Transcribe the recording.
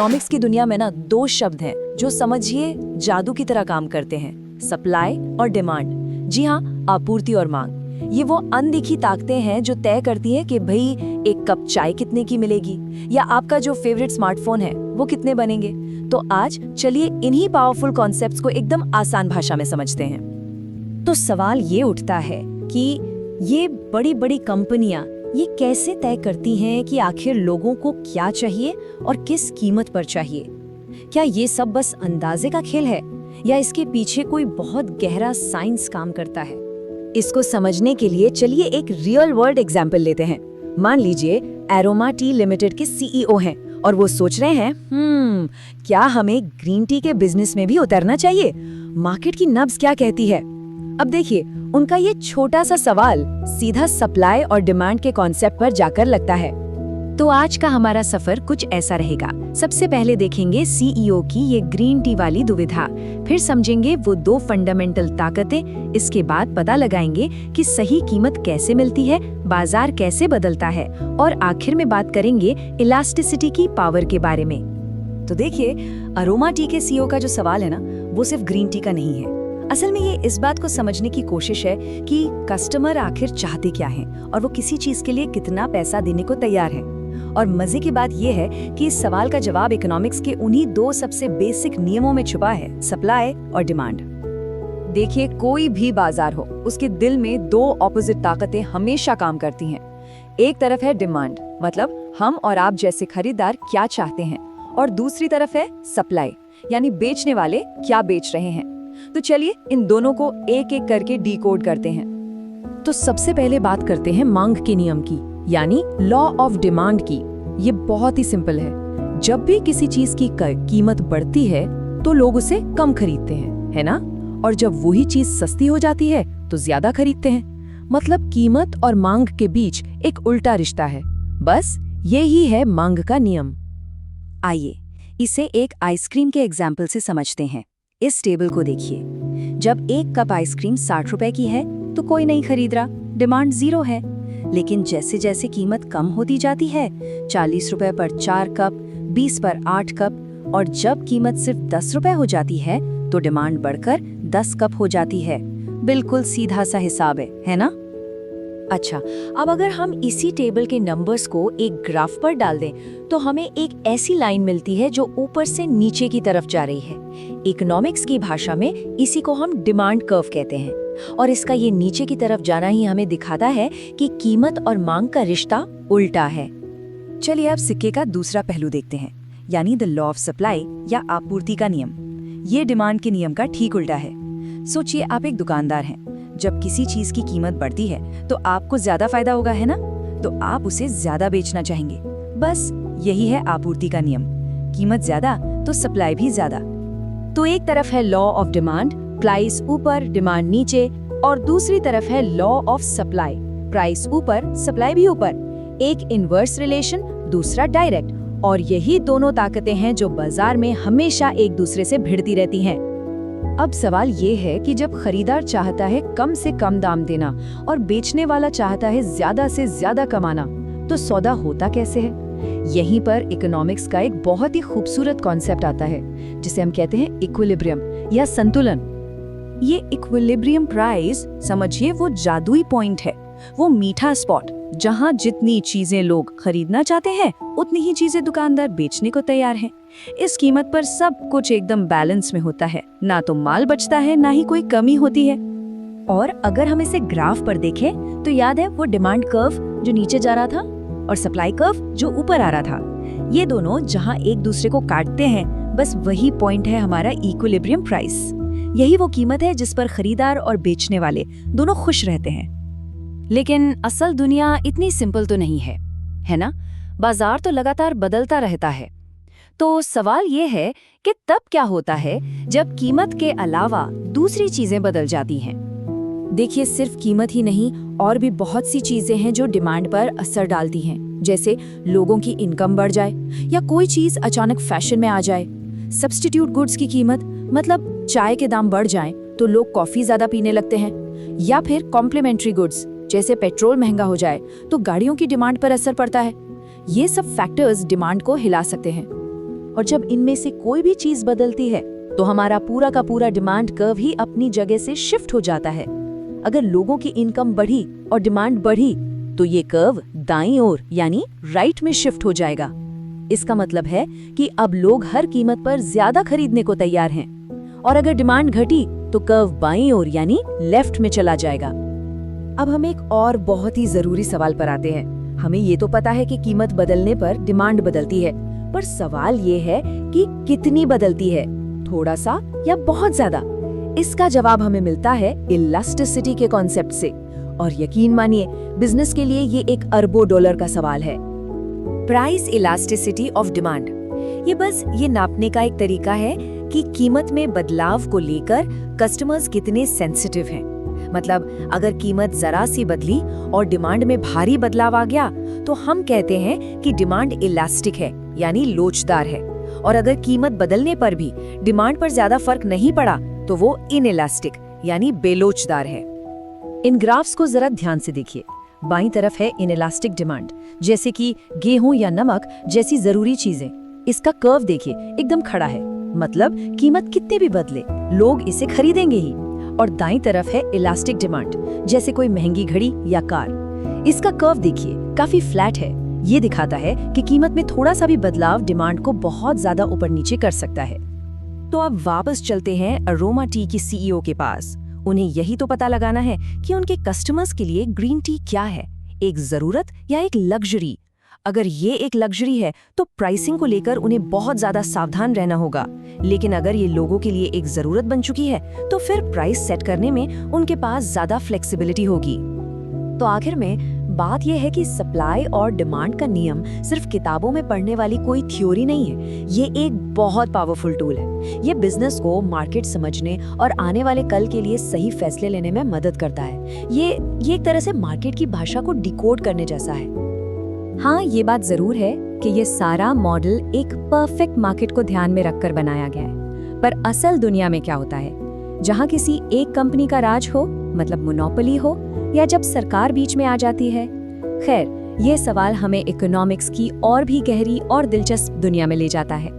Economics की दुनिया में ना दो शब्द हैं जो समझिए जादू की तरह काम करते हैं, सप्लाई और डिमांड। जी हाँ, आपूर्ति और मांग। ये वो अनदिखी ताकतें हैं जो तय करती हैं कि भाई एक कप चाय कितने की मिलेगी या आपका जो फेवरेट स्मार्टफोन है वो कितने बनेंगे। तो आज चलिए इन्हीं पावरफुल कॉन्सेप्ट्स को एकदम आसान भाषा में समझते हैं। तो सवाल ये उठता है कि ये बड़ी बड़ी कंपनियां ये कैसे तय करती हैं कि आखिर लोगों को क्या चाहिए और किस कीमत पर चाहिए। क्या ये सब बस अंदाजे का खेल है या इसके पीछे कोई बहुत गहरा साइंस काम करता है? इसको समझने के लिए चलिए एक रियल वर्ल्ड एग्जाम्पल लेते हैं। मान लीजिए एरोमा टी लिमिटेड के सीईओ हैं और वो सोच रहे हैं क्या हमें ग्रीन टी के बिजनेस में भी उतरना चाहिए? मार्केट की नब्ज क्या कहती है? अब देखिए, उनका ये छोटा सा सवाल सीधा सप्लाई और डिमांड के कॉन्सेप्ट पर जाकर लगता है। तो आज का हमारा सफर कुछ ऐसा रहेगा। सबसे पहले देखेंगे सीईओ की ये ग्रीन टी वाली दुविधा, फिर समझेंगे वो दो फंडामेंटल ताकतें, इसके बाद पता लगाएंगे कि सही कीमत कैसे मिलती है, बाजार कैसे बदलता है, और आखिर में बात करेंगे इलास्टिसिटी की पावर के बारे में। तो देखिए, अरोमा टी के सीईओ का जो सवाल है ना, वो सिर्फ ग्रीन टी का नहीं है। असल में ये इस बात को समझने की कोशिश है कि कस्टमर आखिर चाहते क्या हैं और वो किसी चीज के लिए कितना पैसा देने को तैयार है। और मजे की बात ये है कि इस सवाल का जवाब इकोनॉमिक्स के उन्हीं दो सबसे बेसिक नियमों में छुपा है, सप्लाई और डिमांड। देखिए, कोई भी बाजार हो, उसके दिल में दो ऑपोजिट ताकतें हमेशा काम करती हैं। एक तरफ है डिमांड, मतलब हम और आप जैसे खरीदार क्या चाहते हैं, और दूसरी तरफ है सप्लाई, यानी बेचने वाले क्या बेच रहे हैं। तो चलिए इन दोनों को एक एक करके डिकोड करते हैं। तो सबसे पहले बात करते हैं मांग के नियम की, यानी लॉ ऑफ डिमांड की। ये बहुत ही सिंपल है। जब भी किसी चीज की कीमत बढ़ती है तो लोग उसे कम खरीदते हैं, है ना? और जब वही चीज सस्ती हो जाती है तो ज्यादा खरीदते हैं। मतलब कीमत और मांग के बीच एक उल्टा रिश्ता है। बस यही है मांग का नियम। आइए इसे एक आइसक्रीम के एग्जाम्पल से समझते हैं। इस टेबल को देखिए। जब एक कप आइसक्रीम 60 रुपए की है तो कोई नहीं खरीद रहा, डिमांड 0 है। लेकिन जैसे जैसे कीमत कम होती जाती है, 40 रुपए पर 4 कप, 20 पर 8 कप, और जब कीमत सिर्फ 10 रुपए हो जाती है तो डिमांड बढ़कर 10 कप हो जाती है। बिल्कुल सीधा सा हिसाब है ना? अच्छा, अब अगर हम इसी टेबल के नंबर्स को एक ग्राफ पर डाल दें तो हमें एक ऐसी लाइन मिलती है जो ऊपर से नीचे की तरफ जा रही है। इकोनॉमिक्स की भाषा में इसी को हम डिमांड कर्व कहते हैं। और इसका ये नीचे की तरफ जाना ही हमें दिखाता है कि कीमत और मांग का रिश्ता उल्टा है। चलिए अब सिक्के का दूसरा पहलू देखते हैं, यानी द लॉ ऑफ सप्लाई या आपूर्ति का नियम। ये डिमांड के नियम का ठीक उल्टा है। सोचिए, आप एक दुकानदार हैं। जब किसी चीज की कीमत बढ़ती है तो आपको ज्यादा फायदा होगा, है ना? तो आप उसे ज्यादा बेचना चाहेंगे। बस यही है आपूर्ति का नियम। कीमत ज्यादा तो सप्लाई भी ज्यादा। तो एक तरफ है लॉ ऑफ डिमांड, प्राइस ऊपर डिमांड नीचे, और दूसरी तरफ है लॉ ऑफ सप्लाई, प्राइस ऊपर सप्लाई भी ऊपर। एक इनवर्स रिलेशन, दूसरा डायरेक्ट। और यही दोनों ताकतें हैं जो बाजार में हमेशा एक दूसरे से भिड़ती रहती हैं। अब सवाल ये है कि जब खरीदार चाहता है कम से कम दाम देना और बेचने वाला चाहता है ज्यादा से ज्यादा कमाना, तो सौदा होता कैसे है? यहीं पर इकोनॉमिक्स का एक बहुत ही खूबसूरत कॉन्सेप्ट आता है, जिसे हम कहते हैं इक्विलिब्रियम या संतुलन। ये इक्विलिब्रियम प्राइस, समझिए, वो जादुई पॉइंट है, वो मीठा स्पॉट जहां जितनी चीजें लोग खरीदना चाहते हैं उतनी ही चीजें दुकानदार बेचने को तैयार हैं। इस कीमत पर सब कुछ एकदम बैलेंस में होता है, ना तो माल बचता है ना ही कोई कमी होती है। और अगर हम इसे ग्राफ पर देखें तो याद है वो डिमांड कर्व जो नीचे जा रहा था और सप्लाई कर्व जो ऊपर आ रहा था। ये दोनों जहां एक दूसरे को काटते हैं, बस वही पॉइंट है हमारा इक्विलिब्रियम प्राइस। यही वो कीमत है जिस पर खरीदार और बेचने वाले दोनों खुश रहते हैं। लेकिन असल दुनिया इतनी सिंपल तो नहीं है ना? बाजार तो लगातार बदलता रहता है। तो सवाल ये है कि तब क्या होता है जब कीमत के अलावा दूसरी चीजें बदल जाती हैं? देखिए, सिर्फ कीमत ही नहीं, और भी बहुत सी चीजें हैं जो डिमांड पर असर डालती हैं। जैसे लोगों की इनकम बढ़ जाए या कोई चीज अचानक फैशन में आ जाए। सब्स्टिट्यूट गुड्स की कीमत, मतलब चाय के दाम बढ़ जाएं तो लोग कॉफी ज्यादा पीने लगते हैं। या फिर कॉम्प्लीमेंट्री गुड्स, जैसे पेट्रोल महंगा हो जाए तो गाड़ियों की डिमांड पर असर पड़ता है। ये सब फैक्टर्स डिमांड को हिला सकते हैं। और जब इनमें से कोई भी चीज बदलती है तो हमारा पूरा का पूरा डिमांड कर्व ही अपनी जगह से शिफ्ट हो जाता है। अगर लोगों की इनकम बढ़ी और डिमांड बढ़ी तो ये कर्व दाईं ओर यानी राइट में शिफ्ट हो जाएगा। इसका मतलब है कि अब लोग हर कीमत पर ज्यादा खरीदने को तैयार हैं, और अगर डिमांड घटी तो कर्व बाईं ओर यानी लेफ्ट में चला जाएगा। अब हम एक और बहुत ही जरूरी सवाल पर आते हैं। हमें ये तो पता है कि कीमत बदलने पर डिमांड बदलती है, पर सवाल ये है कि कितनी बदलती है, थोड़ा सा या बहुत ज्यादा। इसका जवाब हमें मिलता है इलास्टिसिटी के कॉन्सेप्ट से, और यकीन मानिए बिजनेस के लिए ये एक अरबों डॉलर का सवाल है। प्राइस इलास्टिसिटी ऑफ डिमांड, ये बस ये नापने का एक तरीका है कि कीमत में बदलाव को लेकर कस्टमर्स कितने सेंसिटिव हैं। मतलब अगर कीमत जरा सी बदली और डिमांड में भारी बदलाव आ गया तो हम कहते हैं कि डिमांड इलास्टिक है यानी लोचदार है, और अगर कीमत बदलने पर भी डिमांड पर ज्यादा फर्क नहीं पड़ा तो वो इनइलास्टिक यानी बेलोचदार है। इन ग्राफ्स को जरा ध्यान से देखिए। बाईं तरफ है इनइलास्टिक डिमांड, जैसे कि गेहूं या नमक जैसी जरूरी चीजें। इसका कर्व देखिए, एकदम खड़ा है, मतलब कीमत कितने भी बदले लोग इसे खरीदेंगे ही। और दाईं तरफ है इलास्टिक डिमांड, जैसे कोई महंगी घड़ी या कार। इसका कर्व देखिए, काफी फ्लैट है। ये दिखाता है कि कीमत में थोड़ा सा भी बदलाव डिमांड को बहुत ज्यादा ऊपर नीचे कर सकता है। तो अब वापस चलते हैं अरोमा टी की सीईओ के पास। उन्हें यही तो पता लगाना है कि उनके कस्टमर्स के लिए ग्रीन टी क्या है, एक जरूरत या एक लग्जरी। अगर ये एक लग्जरी है तो प्राइसिंग को लेकर उन्हें बहुत ज्यादा सावधान रहना होगा, लेकिन अगर ये लोगों के लिए एक जरूरत बन चुकी है तो फिर प्राइस सेट करने में उनके पास ज्यादा फ्लेक्सिबिलिटी होगी। तो आखिर में बात यह है कि सप्लाई और डिमांड का नियम सिर्फ किताबों में पढ़ने वाली कोई थ्योरी नहीं है, ये एक बहुत पावरफुल टूल है। ये बिजनेस को मार्केट समझने और आने वाले कल के लिए सही फैसले लेने में मदद करता है। ये एक तरह से मार्केट की भाषा को डिकोड करने जैसा है। हाँ, ये बात जरूर है कि ये सारा मॉडल एक परफेक्ट मार्केट को ध्यान में रखकर बनाया गया है, पर असल दुनिया में क्या होता है, जहाँ किसी एक कंपनी का राज हो, मतलब मोनोपोली हो, या जब सरकार बीच में आ जाती है। खैर, ये सवाल हमें इकोनॉमिक्स की और भी गहरी और दिलचस्प दुनिया में ले जाता है।